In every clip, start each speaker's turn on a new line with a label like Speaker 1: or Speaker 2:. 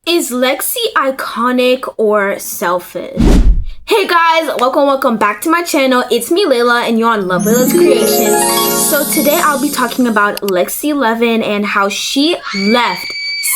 Speaker 1: Is Lexi iconic or selfish? Hey guys, welcome back to my channel. It's me, Layla, and you're on Love Layla's Creations. So today I'll be talking about Lexi Levin and how she left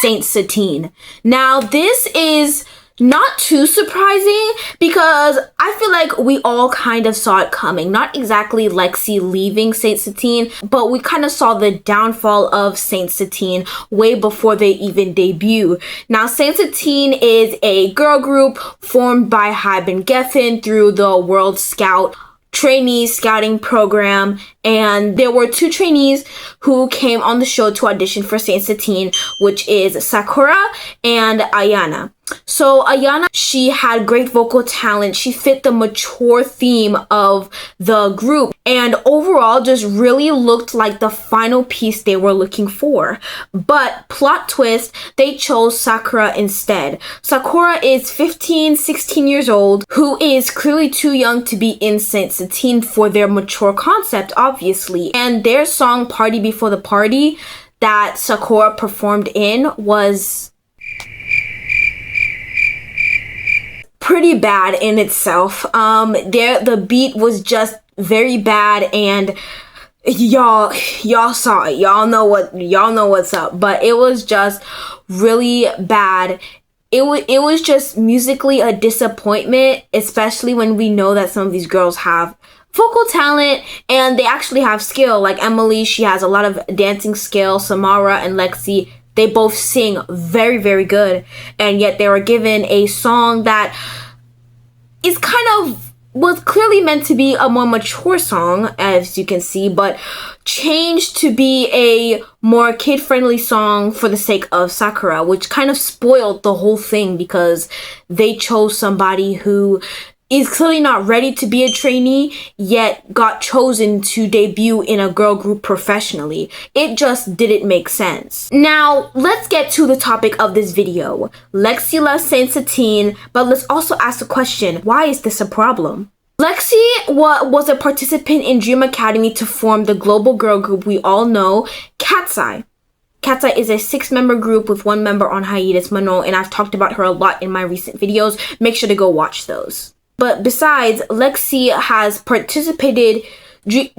Speaker 1: Saint Satine. Now this is not too surprising because I feel like we all kind of saw it coming. Not exactly Lexi leaving Saint Satine, but we kind of saw the downfall of Saint Satine way before they even debut. Now, Saint Satine is a girl group formed by HYBE and Geffen through the World Scout trainee scouting program, and there were two trainees who came on the show to audition for Saint Satine, which is Sakura and Ayana. So Ayana, she had great vocal talent. She fit the mature theme of the group and overall just really looked like the final piece they were looking for. But plot twist, they chose Sakura instead. Sakura is 16 years old, who is clearly too young to be in Saint Satine for their mature concept, obviously. And their song Party Before the Party that Sakura performed in was pretty bad in itself. The beat was just very bad, and y'all saw it. Y'all know what's up. But it was just really bad. It was just musically a disappointment, especially when we know that some of these girls have vocal talent and they actually have skill. Like Emily, she has a lot of dancing skill. Samara and Lexi, they both sing very, very good, and yet they were given a song that is was clearly meant to be a more mature song, as you can see, but changed to be a more kid-friendly song for the sake of Sakura, which kind of spoiled the whole thing because they chose somebody who is clearly not ready to be a trainee, yet got chosen to debut in a girl group professionally. It just didn't make sense. Now, let's get to the topic of this video. Lexi left Saint Satine, but let's also ask the question, why is this a problem? Lexi was a participant in Dream Academy to form the global girl group we all know, Cat's Eye. Cat's Eye is a 6-member group with 1 member on hiatus, Manon, and I've talked about her a lot in my recent videos. Make sure to go watch those. But besides, Lexi has participated.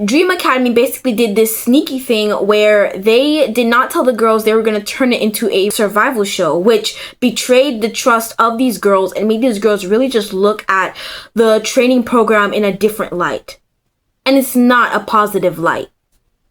Speaker 1: Dream Academy basically did this sneaky thing where they did not tell the girls they were going to turn it into a survival show, which betrayed the trust of these girls and made these girls really just look at the training program in a different light. And it's not a positive light.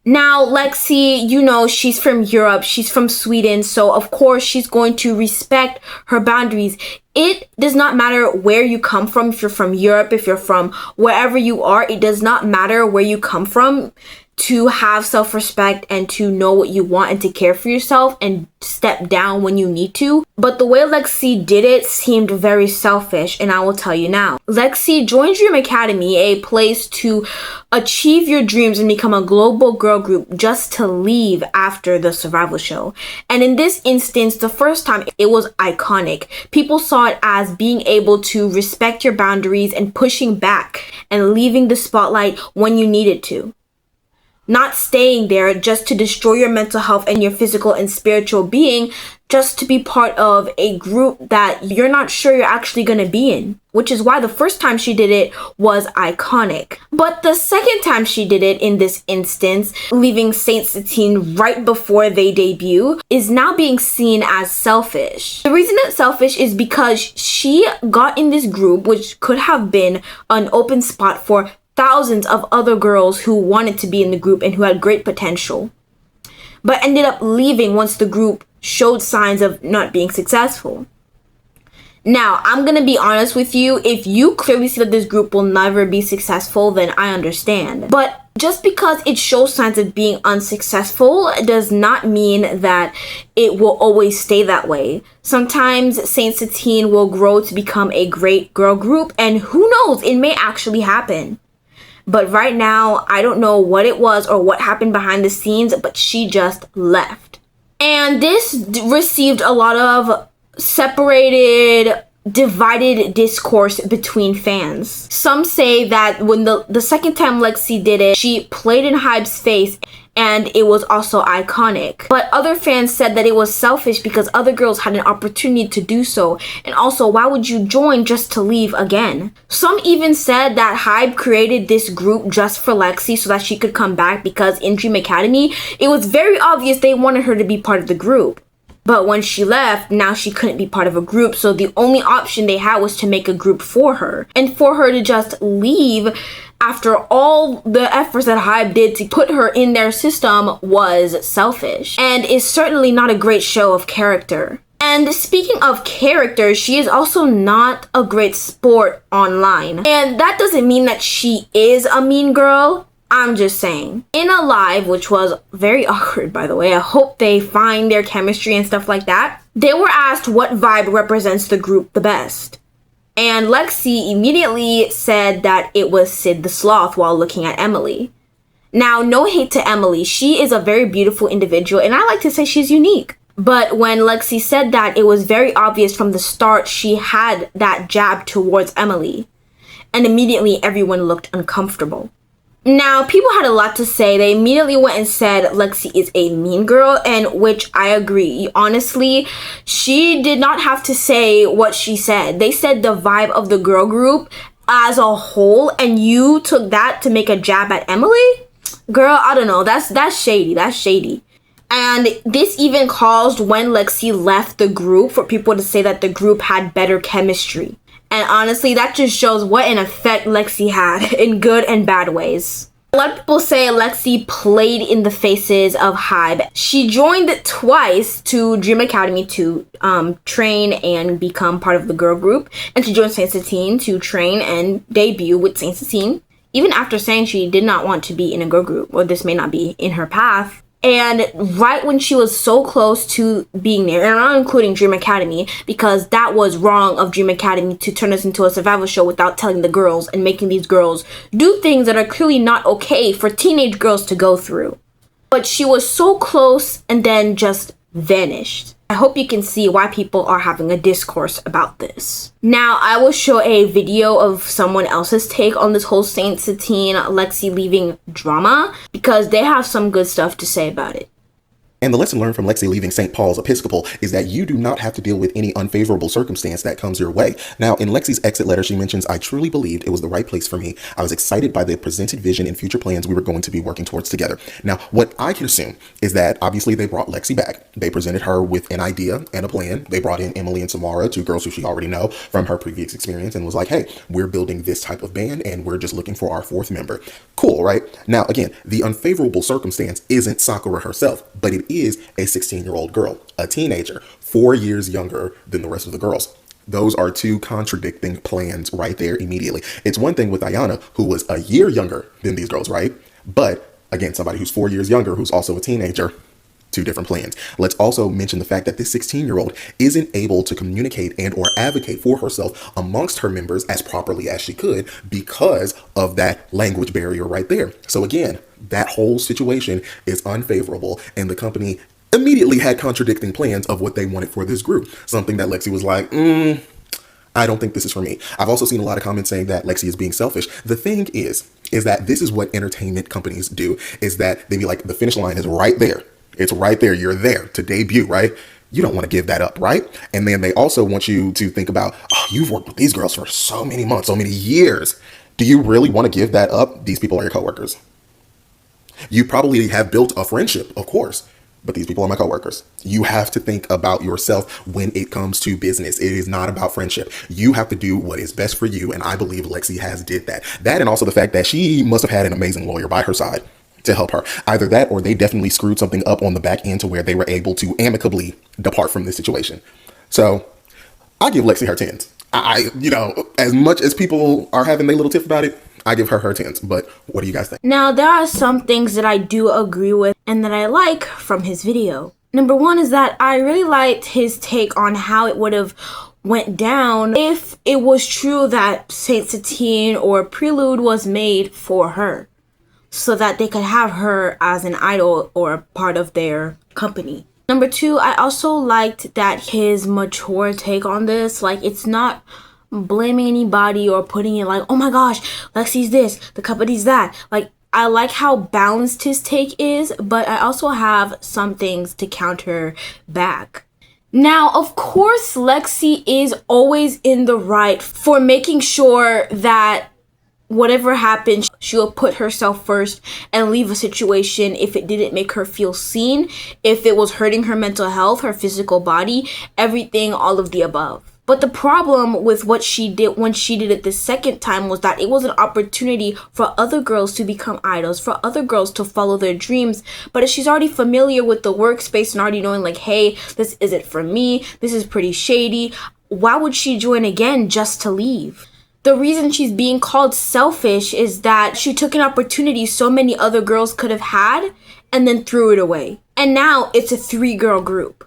Speaker 1: Now, Lexi, you know, she's from Europe, she's from Sweden, so of course she's going to respect her boundaries. It does not matter where you come from, if you're from Europe, if you're from wherever you are, it does not matter where you come from to have self-respect and to know what you want and to care for yourself and step down when you need to. But the way Lexi did it seemed very selfish, and I will tell you now. Lexi joined Dream Academy, a place to achieve your dreams and become a global girl group, just to leave after the survival show. And in this instance, the first time, it was iconic. People saw it as being able to respect your boundaries and pushing back and leaving the spotlight when you needed to. Not staying there just to destroy your mental health and your physical and spiritual being, just to be part of a group that you're not sure you're actually going to be in. Which is why the first time she did it was iconic. But the second time she did it in this instance, leaving Saint Satine right before they debut, is now being seen as selfish. The reason it's selfish is because she got in this group, which could have been an open spot for thousands of other girls who wanted to be in the group and who had great potential, but ended up leaving once the group showed signs of not being successful. Now, I'm gonna be honest with you, if you clearly see that this group will never be successful, then I understand. But just because it shows signs of being unsuccessful does not mean that it will always stay that way. Sometimes Saint Satine will grow to become a great girl group, and who knows, it may actually happen. But right now, I don't know what it was or what happened behind the scenes, but she just left. And this received a lot of separated, divided discourse between fans. Some say that when the second time Lexi did it, she played in HYBE's face and it was also iconic. But other fans said that it was selfish because other girls had an opportunity to do so, and also why would you join just to leave again? Some even said that HYBE created this group just for Lexi so that she could come back, because in Dream Academy it was very obvious they wanted her to be part of the group. But when she left, now she couldn't be part of a group, so the only option they had was to make a group for her. And for her to just leave after all the efforts that HYBE did to put her in their system was selfish, and is certainly not a great show of character. And speaking of character, she is also not a great sport online. And that doesn't mean that she is a mean girl. I'm just saying. In a live, which was very awkward by the way, I hope they find their chemistry and stuff like that, they were asked what vibe represents the group the best. And Lexi immediately said that it was Sid the Sloth while looking at Emily. Now, no hate to Emily, she is a very beautiful individual and I like to say she's unique. But when Lexi said that, it was very obvious from the start she had that jab towards Emily. And immediately everyone looked uncomfortable. Now, people had a lot to say. They immediately went and said Lexi is a mean girl, and which I agree. Honestly, she did not have to say what she said. They said the vibe of the girl group as a whole, and you took that to make a jab at Emily? Girl, I don't know. That's shady. That's shady. And this even caused, when Lexi left the group, for people to say that the group had better chemistry. And honestly, that just shows what an effect Lexi had in good and bad ways. A lot of people say Lexi played in the faces of HYBE. She joined twice to Dream Academy to train and become part of the girl group. And she joined Saint Satine to train and debut with Saint Satine. Even after saying she did not want to be in a girl group, or this may not be in her path. And right when she was so close to being there, and I'm not including Dream Academy, because that was wrong of Dream Academy to turn us into a survival show without telling the girls and making these girls do things that are clearly not okay for teenage girls to go through. But she was so close and then just vanished. I hope you can see why people are having a discourse about this. Now, I will show a video of someone else's take on this whole Saint Satine Lexi leaving drama, because they have some good stuff to say about it.
Speaker 2: And the lesson learned from Lexi leaving St. Paul's Episcopal is that you do not have to deal with any unfavorable circumstance that comes your way. Now, in Lexi's exit letter, she mentions, "I truly believed it was the right place for me. I was excited by the presented vision and future plans we were going to be working towards together." Now, what I can assume is that obviously they brought Lexi back. They presented her with an idea and a plan. They brought in Emily and Samara, two girls who she already know from her previous experience, and was like, "Hey, we're building this type of band and we're just looking for our fourth member." Cool, right? Now, again, the unfavorable circumstance isn't Sakura herself, but it is a 16-year-old girl, a teenager, 4 years younger than the rest of the girls. Those are two contradicting plans right there immediately. It's one thing with Ayana, who was a year younger than these girls, right? But again, somebody who's 4 years younger, who's also a teenager, two different plans. Let's also mention the fact that this 16-year-old isn't able to communicate and or advocate for herself amongst her members as properly as she could because of that language barrier right there. So again, that whole situation is unfavorable, and the company immediately had contradicting plans of what they wanted for this group. Something that Lexi was like, I don't think this is for me. I've also seen a lot of comments saying that Lexi is being selfish. The thing is that this is what entertainment companies do, is that they be like, the finish line is right there. It's right there. You're there to debut, right? You don't want to give that up, right? And then they also want you to think about, oh, you've worked with these girls for so many months, so many years. Do you really want to give that up? These people are your coworkers. You probably have built a friendship, of course, but these people are my coworkers. You have to think about yourself when it comes to business. It is not about friendship. You have to do what is best for you, and I believe Lexi has did that. That, and also the fact that she must have had an amazing lawyer by her side to help her. Either that, or they definitely screwed something up on the back end to where they were able to amicably depart from this situation. So I give Lexi her 10s. As much as people are having their little tiff about it, I give her 10s. But what do you guys think?
Speaker 1: Now, there are some things that I do agree with and that I like from his video. Number one is that I really liked his take on how it would have went down if it was true that Saint Satine or Prelude was made for her, so that they could have her as an idol or a part of their company. Number two, I also liked that his mature take on this. Like, it's not blaming anybody or putting it like, oh my gosh, Lexi's this, the company's that. Like, I like how balanced his take is, but I also have some things to counter back. Now, of course, Lexi is always in the right for making sure that whatever happens, she'll put herself first and leave a situation if it didn't make her feel seen, if it was hurting her mental health, her physical body, everything, all of the above. But the problem with what she did when she did it the second time was that it was an opportunity for other girls to become idols, for other girls to follow their dreams. But if she's already familiar with the workspace and already knowing like, hey, this isn't for me, this is pretty shady, why would she join again just to leave? The reason she's being called selfish is that she took an opportunity so many other girls could have had and then threw it away. And now it's a 3-girl group.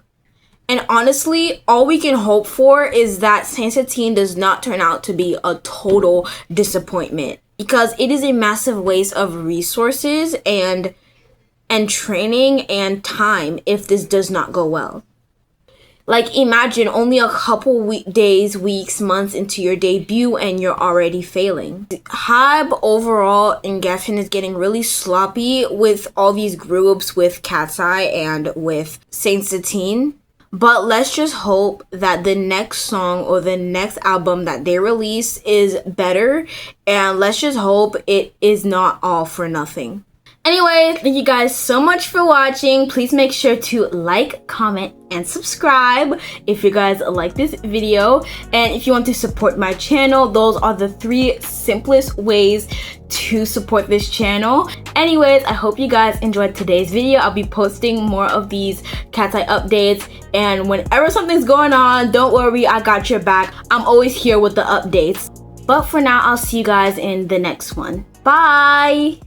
Speaker 1: And honestly, all we can hope for is that Saint Satine does not turn out to be a total disappointment, because it is a massive waste of resources and training and time if this does not go well. Like, imagine only a couple days, weeks, months into your debut and you're already failing. HYBE overall in Geffen is getting really sloppy with all these groups, with Cat's Eye and with Saint Satine. But let's just hope that the next song or the next album that they release is better. And let's just hope it is not all for nothing. Anyway, thank you guys so much for watching. Please make sure to like, comment, and subscribe if you guys like this video. And if you want to support my channel, those are the 3 simplest ways to support this channel. Anyways, I hope you guys enjoyed today's video. I'll be posting more of these Cat's Eye updates. And whenever something's going on, don't worry, I got your back. I'm always here with the updates. But for now, I'll see you guys in the next one. Bye!